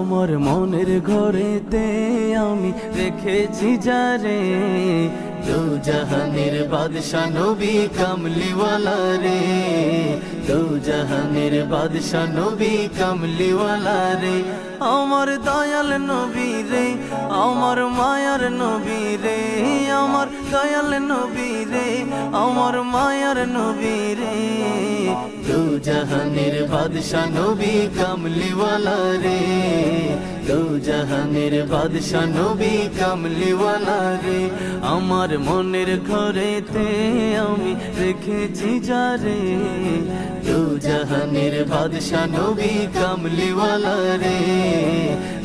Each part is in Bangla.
আমার মনের ঘরেতে আমি রেখেছি যারে, দু জাহানের বাদশা নবী কামলিওয়ালা রে, দু জাহানের বাদশা নবী কামলিওয়ালা রে। আমার দয়াল নবী রে, আমার মায়ার নবী রে, আমার দয়াল নবী রে, আমার মায়ার নবী রে, দু জাহানের বাদশা নবী কামলিওয়ালা রে, দু জাহানের বাদশা নবী কামলিওয়ালা রে। আমার মনের ঘরেতে আমি রেখেছি যারে, দু জাহানের বাদশা নবী কামলিওয়ালা রে,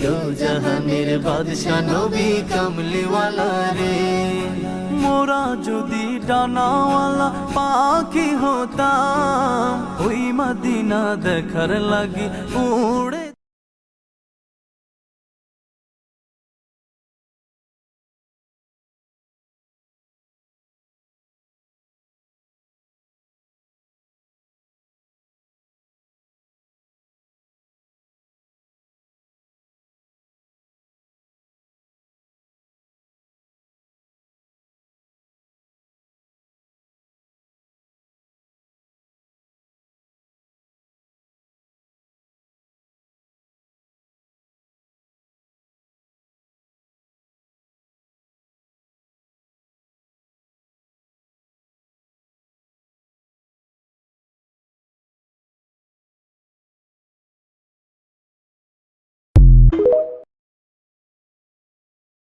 দু জাহানের বাদশা নবী কামলিওয়ালা রে। মোরা যদি ডানাওয়ালা পাখি হতাম, ওই মদিনা দেখার লাগি উড়ে